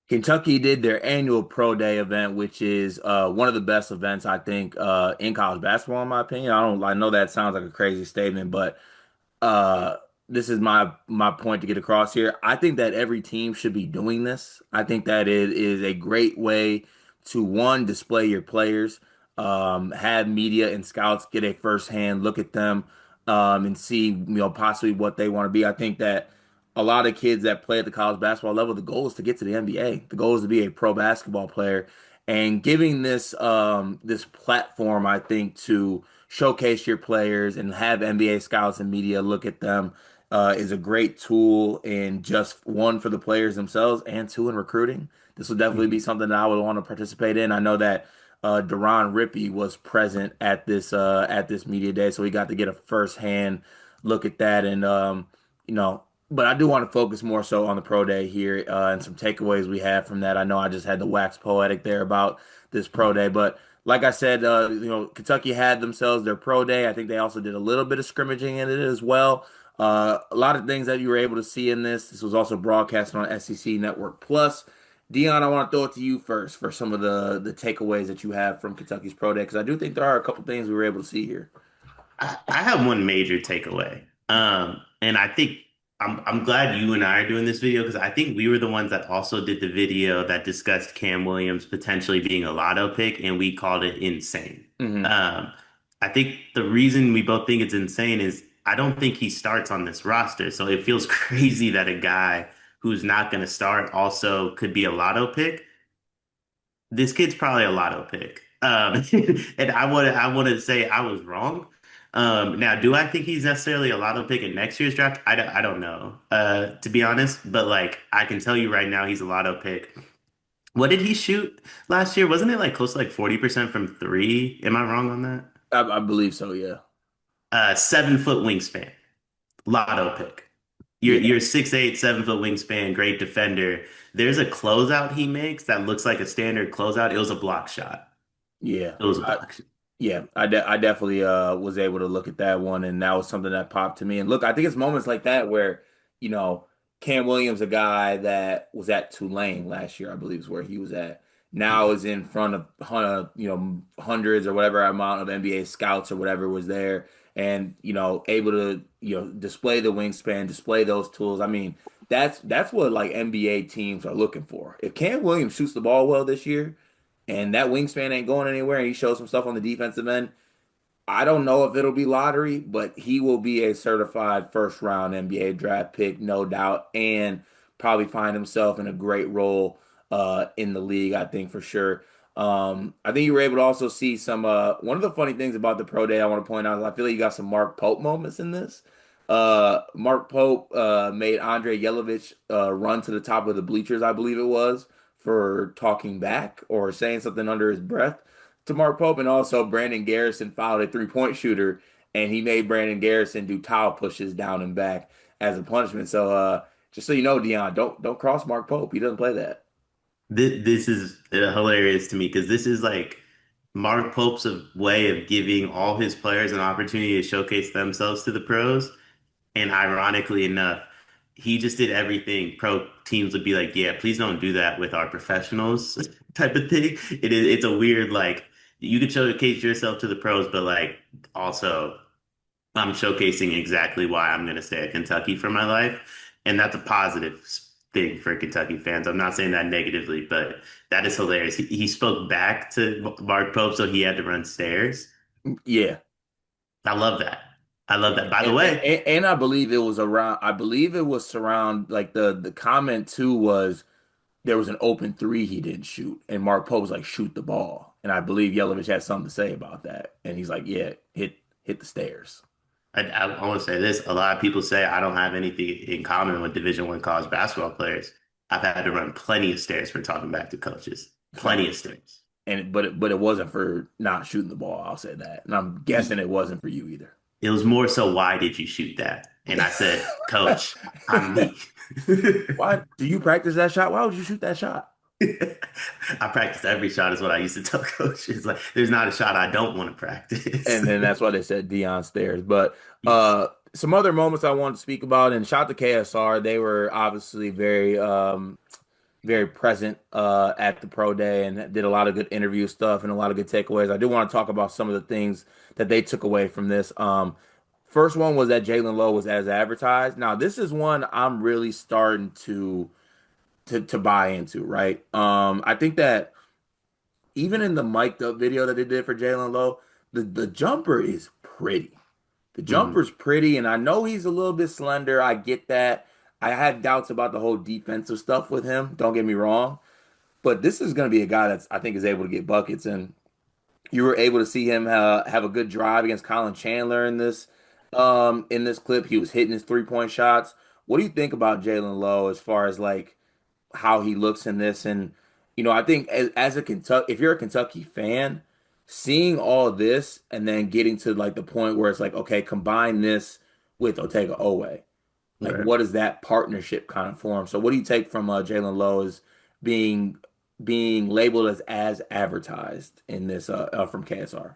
Kentucky did their annual pro day event, which is one of the best events I think in college basketball, in my opinion. I know that sounds like a crazy statement, but uh, this is my point to get across here. I think that every team should be doing this. I think that it is a great way to one, display your players, have media and scouts get a firsthand look at them, and see, possibly what they want to be. I think that a lot of kids that play at the college basketball level, the goal is to get to the NBA. The goal is to be a pro basketball player, and giving this platform, I think, to showcase your players and have NBA scouts and media look at them is a great tool in just one for the players themselves and two in recruiting. This will definitely be Mhm. something that I would want to participate in. I know that Deron Rippey was present at this media day, so we got to get a firsthand look at that. And you know, but I do want to focus more so on the pro day here and some takeaways we had from that. I know I just had to wax poetic there about this pro day, but like I said, Kentucky had themselves their pro day. I think they also did a little bit of scrimmaging in it as well. A lot of things that you were able to see in this. This was also broadcast on SEC Network Plus. Dion, I want to throw it to you first for some of the takeaways that you have from Kentucky's pro day, because I do think there are a couple things we were able to see here. I have one major takeaway. And I think I'm glad you and I are doing this video because I think we were the ones that also did the video that discussed Cam Williams potentially being a lotto pick, and we called it insane. Hmm. Um, I think the reason we both think it's insane is I don't think he starts on this roster. So it feels crazy that a guy who's not going to start also could be a lotto pick. This kid's probably a lotto pick. And I want to say I was wrong. Now, do I think he's necessarily a lotto pick in next year's draft? I don't know, to be honest. But like, I can tell you right now, he's a lotto pick. What did he shoot last year? Wasn't it like close to like 40% from three? Am I wrong on that? I believe so. Yeah. 7 foot wingspan, lotto pick. Yeah. You're 6'8", 7 foot wingspan, great defender. There's a closeout he makes that looks like a standard closeout. It was a block shot. Yeah. It was a I, block shot. Yeah, I definitely was able to look at that one, and that was something that popped to me. And look, I think it's moments like that where, you know, Cam Williams, a guy that was at Tulane last year, I believe is where he was at, now is in front of hundreds or whatever amount of NBA scouts or whatever was there, and able to display the wingspan, display those tools. I mean, that's what like NBA teams are looking for. If Cam Williams shoots the ball well this year and that wingspan ain't going anywhere, and he shows some stuff on the defensive end, I don't know if it'll be lottery, but he will be a certified first round NBA draft pick, no doubt, and probably find himself in a great role in the league, I think for sure. I think you were able to also see some one of the funny things about the pro day I want to point out is I feel like you got some Mark Pope moments in this. Mark Pope made Andre Yelovich run to the top of the bleachers, I believe it was, for talking back or saying something under his breath to Mark Pope, and also Brandon Garrison fouled a three-point shooter, and he made Brandon Garrison do towel pushes down and back as a punishment. So just so you know, Dion, don't cross Mark Pope. He doesn't play that. This is hilarious to me because this is like Mark Pope's way of giving all his players an opportunity to showcase themselves to the pros. And ironically enough, he just did everything pro teams would be like, yeah, please don't do that with our professionals type of thing. It's a weird like you could showcase yourself to the pros, but like also I'm showcasing exactly why I'm going to stay at Kentucky for my life. And that's a positive thing for Kentucky fans. I'm not saying that negatively, but that is hilarious. He spoke back to Mark Pope, so he had to run stairs. Yeah. I love that. I love that. By the And, way, and I believe it was around. I believe it was surround. Like the comment too was there was an open three he didn't shoot, and Mark Pope was like, "Shoot the ball." And I believe Yelovich had something to say about that, and he's like, "Yeah, hit the stairs." I want to say this. A lot of people say I don't have anything in common with Division I college basketball players. I've had to run plenty of stairs for talking back to coaches. Plenty of stairs. And but it wasn't for not shooting the ball. I'll say that, and I'm guessing it wasn't for you either. It was more so, why did you shoot that? And I said, Coach, I'm me. Why do you practice that shot? Why would you shoot that shot? I practice every shot is what I used to tell coaches. Like, there's not a shot I don't want to practice. And then that's why they said Dion Stairs. But Yes. some other moments I want to speak about, and shout to KSR. They were obviously very present at the pro day and did a lot of good interview stuff and a lot of good takeaways. I do want to talk about some of the things that they took away from this. First one was that Jalen Lowe was as advertised. Now, this is one I'm really starting to buy into, right? I think that even in the mic'd up video that they did for Jalen Lowe, the jumper is pretty. The Mhm. jumper's pretty, and I know he's a little bit slender. I get that. I had doubts about the whole defensive stuff with him. Don't get me wrong, but this is going to be a guy that's I think is able to get buckets, and you were able to see him have a good drive against Colin Chandler in this clip. He was hitting his 3-point shots. What do you think about Jalen Lowe as far as like how he looks in this? And I think as a Kentucky, if you're a Kentucky fan, seeing all this and then getting to like the point where it's like, okay, combine this with Otega Owe. Like, Right. what does that partnership kind of form? So, what do you take from Jalen Lowe as being being labeled as advertised in this from KSR?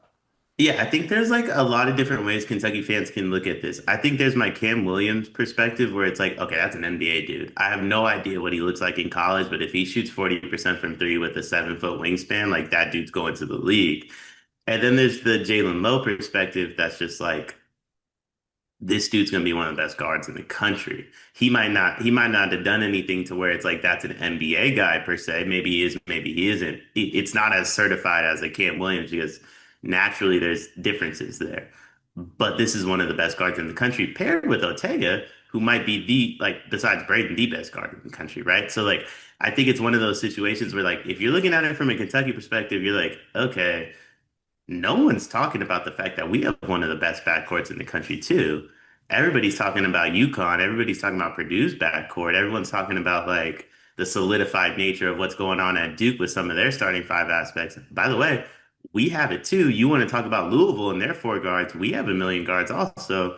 Yeah, I think there's like a lot of different ways Kentucky fans can look at this. I think there's my Cam Williams perspective where it's like, okay, that's an NBA dude. I have no idea what he looks like in college, but if he shoots 40% from three with a 7 foot wingspan, like that dude's going to the league. And then there's the Jalen Lowe perspective that's just like, this dude's gonna be one of the best guards in the country. He might not have done anything to where it's like that's an NBA guy per se. Maybe he is, maybe he isn't. It's not as certified as a Cam Williams because naturally there's differences there. But this is one of the best guards in the country, paired with Otega, who might be the like besides Braden, the best guard in the country, right? So like I think it's one of those situations where like if you're looking at it from a Kentucky perspective, you're like, okay, no one's talking about the fact that we have one of the best backcourts in the country too. Everybody's talking about UConn. Everybody's talking about Purdue's backcourt. Everyone's talking about like the solidified nature of what's going on at Duke with some of their starting five aspects. By the way, we have it too. You want to talk about Louisville and their four guards? We have a million guards also.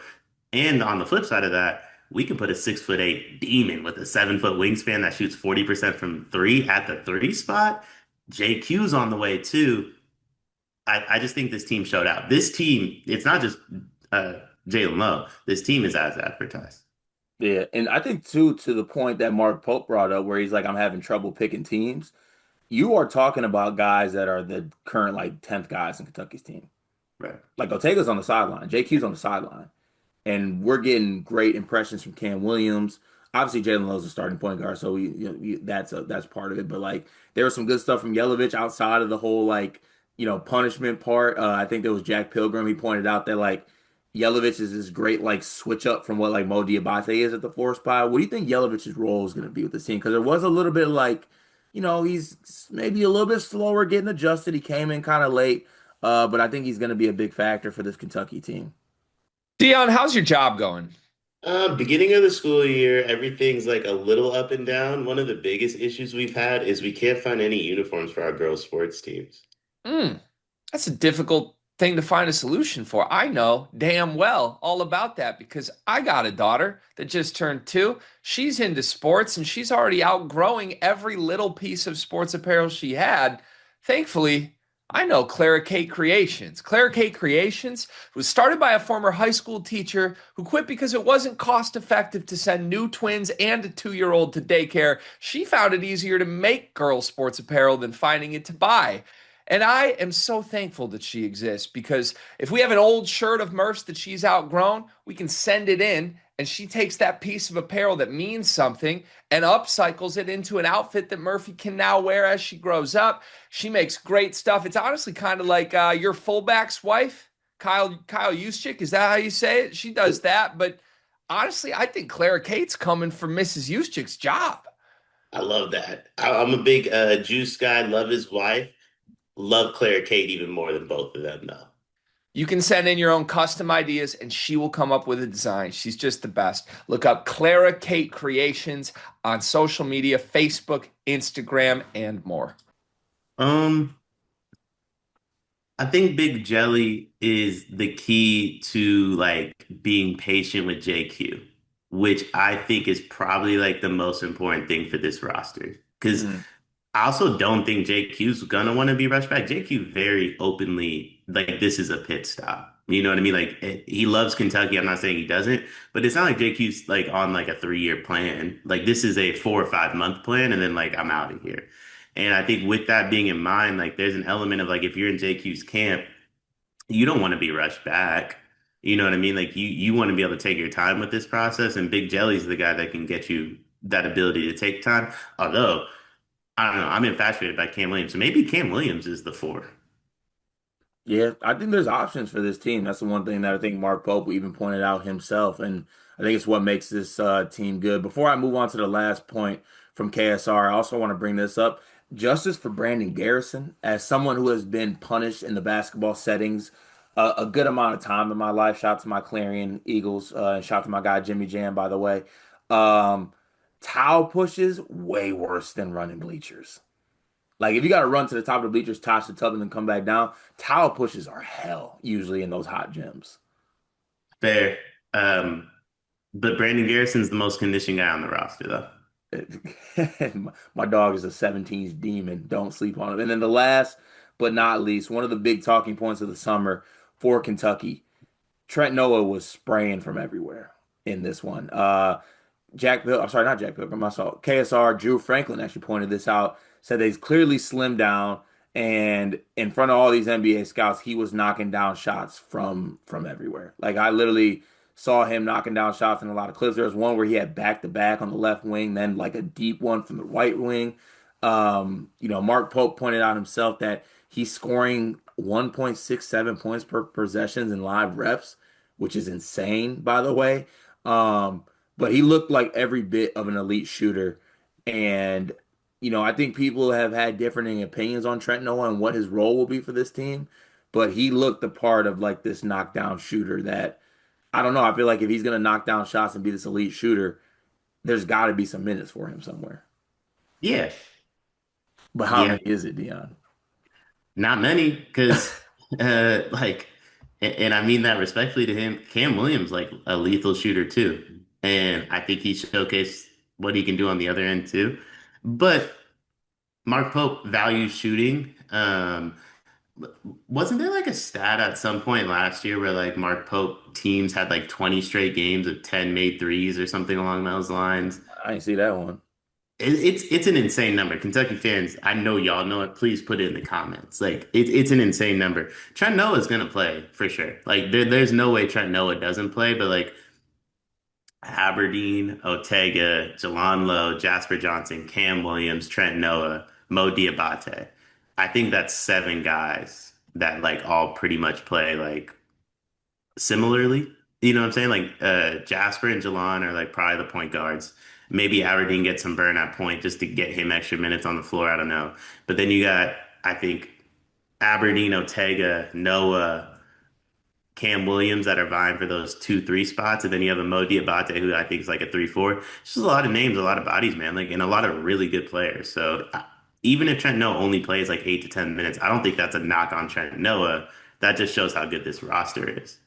And on the flip side of that, we can put a 6'8" demon with a 7 foot wingspan that shoots 40% from three at the three spot. JQ's on the way too. I just think this team showed out. This team, it's not just uh, Jalen Lowe. This team is as advertised. Yeah, and I think too to the point that Mark Pope brought up, where he's like, I'm having trouble picking teams. You are talking about guys that are the current like 10th guys in Kentucky's team. Right. Like Otega's on the sideline, JQ's on the sideline. And we're getting great impressions from Cam Williams. Obviously, Jalen Lowe's a starting point guard, so that's part of it. But like, there was some good stuff from Yelovich outside of the whole like punishment part. I think there was Jack Pilgrim. He pointed out that like Yelovich is this great like switch up from what like Mo Diabate is at the four spot. What do you think Yelovich's role is going to be with this team? Because there was a little bit like he's maybe a little bit slower getting adjusted. He came in kind of late, but I think he's going to be a big factor for this Kentucky team. Dion, how's your job going? Beginning of the school year, everything's like a little up and down. One of the biggest issues we've had is we can't find any uniforms for our girls' sports teams. Mm, that's a difficult thing to find a solution for. I know damn well all about that because I got a daughter that just turned 2. She's into sports and she's already outgrowing every little piece of sports apparel she had. Thankfully, I know Clara Kate Creations. Clara Kate Creations was started by a former high school teacher who quit because it wasn't cost effective to send new twins and a 2-year-old to daycare. She found it easier to make girls' sports apparel than finding it to buy. And I am so thankful that she exists because if we have an old shirt of Murph's that she's outgrown, we can send it in and she takes that piece of apparel that means something and upcycles it into an outfit that Murphy can now wear as she grows up. She makes great stuff. It's honestly kind of like your fullback's wife, Kyle Juszczyk. Is that how you say it? She does that. But honestly, I think Clara Kate's coming for Mrs. Juszczyk's job. I love that. I'm a big Juice guy. Love his wife. Love Claire Kate even more than both of them, though. You can send in your own custom ideas and she will come up with a design. She's just the best. Look up Clara Kate Creations on social media, Facebook, Instagram, and more. Um, I think Big Jelly is the key to like being patient with JQ, which I think is probably like the most important thing for this roster. Because Mm. I also don't think JQ's gonna want to be rushed back. JQ very openly like this is a pit stop. You know what I mean? Like he loves Kentucky. I'm not saying he doesn't, but it's not like JQ's like on like a 3-year plan. Like this is a 4 or 5 month plan, and then like I'm out of here. And I think with that being in mind, like there's an element of like if you're in JQ's camp, you don't want to be rushed back. You know what I mean? Like you want to be able to take your time with this process, and Big Jelly's the guy that can get you that ability to take time. Although I don't know. I'm infatuated by Cam Williams. So maybe Cam Williams is the four. Yeah, I think there's options for this team. That's the one thing that I think Mark Pope even pointed out himself, and I think it's what makes this team good. Before I move on to the last point from KSR, I also want to bring this up. Justice for Brandon Garrison, as someone who has been punished in the basketball settings a good amount of time in my life. Shout out to my Clarion Eagles, and shout out to my guy Jimmy Jam, by the way. Um, Towel pushes way worse than running bleachers. Like if you got to run to the top of the bleachers, toss the tub, and then come back down, towel pushes are hell usually in those hot gyms. Fair. Um, but Brandon Garrison's the most conditioned guy on the roster, though. My dog is a 17s demon. Don't sleep on him. And then the last but not least, one of the big talking points of the summer for Kentucky, Trent Noah was spraying from everywhere in this one. I'm sorry, not Jack Pilgrim, I saw KSR, Drew Franklin actually pointed this out, said that he's clearly slimmed down, and in front of all these NBA scouts, he was knocking down shots from everywhere. Like I literally saw him knocking down shots in a lot of clips. There was one where he had back to back on the left wing, then like a deep one from the right wing. Mark Pope pointed out himself that he's scoring 1.67 points per possessions in live reps, which is insane, by the way. But he looked like every bit of an elite shooter. And, I think people have had differing opinions on Trent Noah and what his role will be for this team. But he looked the part of like this knockdown shooter that I don't know. I feel like if he's going to knock down shots and be this elite shooter, there's got to be some minutes for him somewhere. Yeah. But how Yeah. many is it, Dion? Not many, because like, and I mean that respectfully to him, Cam Williams like a lethal shooter too, and I think he showcased what he can do on the other end too. But Mark Pope values shooting. Wasn't there like a stat at some point last year where like Mark Pope teams had like 20 straight games of 10 made threes or something along those lines? I didn't see that one. It's an insane number. Kentucky fans, I know y'all know it. Please put it in the comments. Like it's an insane number. Trent Noah's gonna play for sure. Like there's no way Trent Noah doesn't play, but like Aberdeen, Otega, Jalon Lowe, Jasper Johnson, Cam Williams, Trent Noah, Mo Diabate. I think that's 7 guys that like all pretty much play like similarly. You know what I'm saying? Like Jasper and Jalon are like probably the point guards. Maybe Aberdeen gets some burn at point just to get him extra minutes on the floor. I don't know. But then you got, I think, Aberdeen, Otega, Noah, Cam Williams that are vying for those 2, 3 spots. And then you have a Mo Diabate who I think is like a 3, 4. It's just a lot of names, a lot of bodies, man. Like, and a lot of really good players. So even if Trent Noah only plays like 8 to 10 minutes, I don't think that's a knock on Trent Noah. That just shows how good this roster is.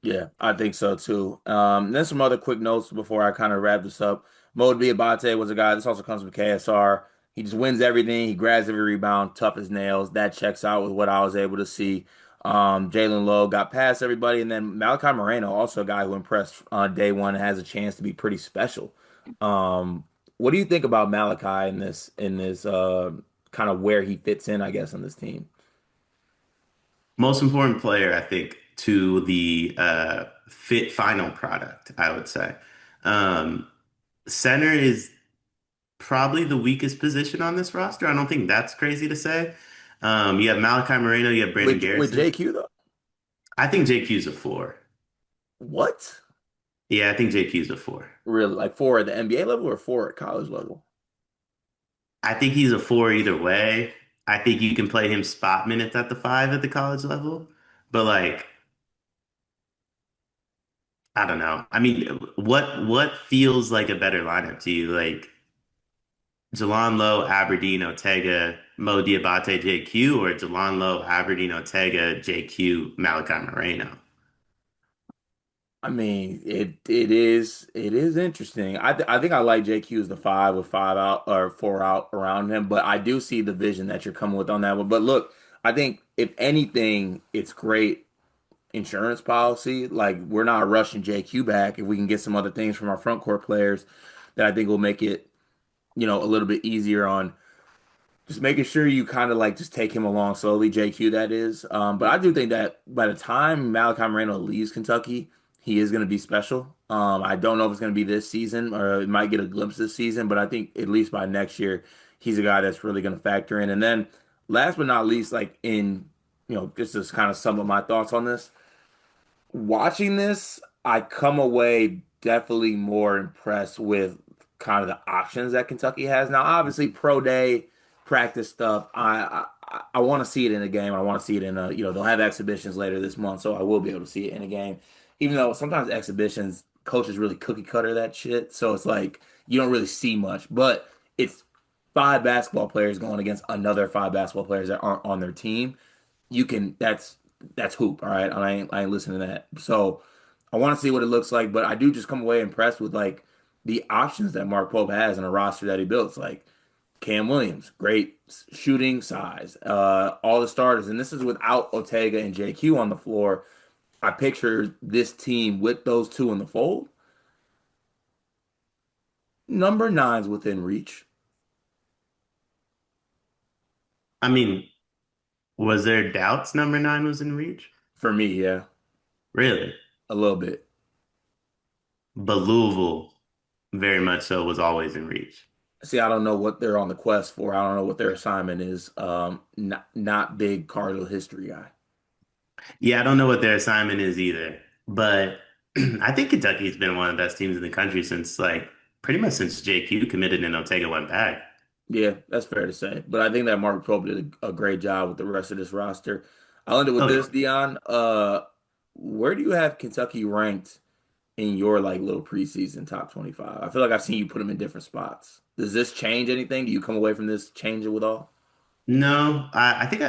Yeah, I think so too. Then some other quick notes before I kind of wrap this up. Mo Diabate was a guy. This also comes from KSR. He just wins everything. He grabs every rebound, tough as nails. That checks out with what I was able to see. Jalen Lowe got past everybody, and then Malachi Moreno, also a guy who impressed on day one and has a chance to be pretty special. What do you think about Malachi in this kind of where he fits in, I guess, on this team? Most important player, I think, to the fit final product, I would say. Um, Center is probably the weakest position on this roster. I don't think that's crazy to say. You have Malachi Moreno, you have Brandon With Garrison. JQ though? I think JQ's a 4. What? Yeah, I think JQ's a 4. Really? Like four at the NBA level or four at college level? I think he's a 4 either way. I think you can play him spot minutes at the 5 at the college level. But like, I don't know. I mean, what feels like a better lineup to you? Like Jalon Lowe, Aberdeen, Otega, Mo Diabate, JQ, or Jalon Lowe, Aberdeen, Otega, JQ, Malachi Moreno. I mean, it is interesting. I think I like JQ as the five with five out or four out around him, but I do see the vision that you're coming with on that one. But look, I think if anything, it's great insurance policy. Like we're not rushing JQ back if we can get some other things from our front court players that I think will make it, a little bit easier on just making sure you kind of like just take him along slowly, JQ that is. But I do think that by the time Malachi Moreno leaves Kentucky, he is going to be special. I don't know if it's going to be this season or it might get a glimpse this season, but I think at least by next year, he's a guy that's really going to factor in. And then last but not least, like just to kind of sum up my thoughts on this, watching this, I come away definitely more impressed with kind of the options that Kentucky has. Now, obviously, pro day practice stuff. I want to see it in a game. I want to see it in a, they'll have exhibitions later this month, so I will be able to see it in a game. Even though sometimes exhibitions, coaches really cookie cutter that shit. So it's like you don't really see much, but it's five basketball players going against another five basketball players that aren't on their team. That's hoop. All right. I ain't listening to that. So I want to see what it looks like, but I do just come away impressed with like the options that Mark Pope has in a roster that he builds. Like Cam Williams, great shooting size, all the starters, and this is without Ortega and JQ on the floor. I picture this team with those two in the fold. Number nine's within reach I mean, was there doubts number nine was in reach? for me. Yeah, Really? a little bit. But Louisville, very much so, was always in reach. See, I don't know what they're on the quest for. I don't know what their assignment is. Not big Cardinal history guy. Yeah, I don't know what their assignment is either. But I think Kentucky's been one of the best teams in the country since like pretty much since JQ committed and Ortega went back. Yeah, that's fair to say. But I think that Mark Pope did a great job with the rest of this roster. I'll end it with Oh yeah. this, Dion. Where do you have Kentucky ranked in your like little preseason top 25? I feel like I've seen you put them in different spots. Does this change anything? Do you come away from this change it with all? No, I think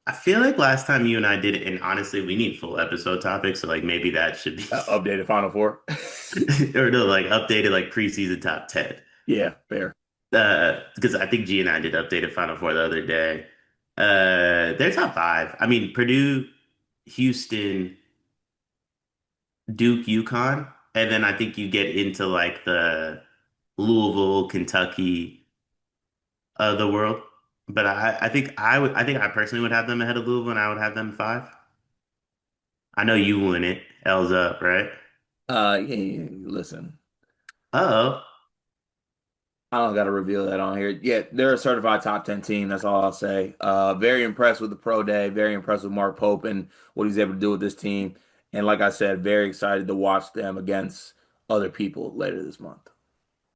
I feel like last time you and I did it, and honestly, we need full episode topics, so like maybe that should be Updated Final Four. or no, like updated like preseason top 10. Yeah, fair. Because I think G and I did updated Final Four the other day. They're top five. I mean, Purdue, Houston, Duke, UConn, and then I think you get into like the Louisville, Kentucky of the world. But I think I think I personally would have them ahead of Louisville, and I would have them five. I know you win it. L's up, right? Yeah, yeah, listen. Uh-oh. I don't got to reveal that on here. Yeah, they're a certified top 10 team. That's all I'll say. Very impressed with the pro day. Very impressed with Mark Pope and what he's able to do with this team. And like I said, very excited to watch them against other people later this month.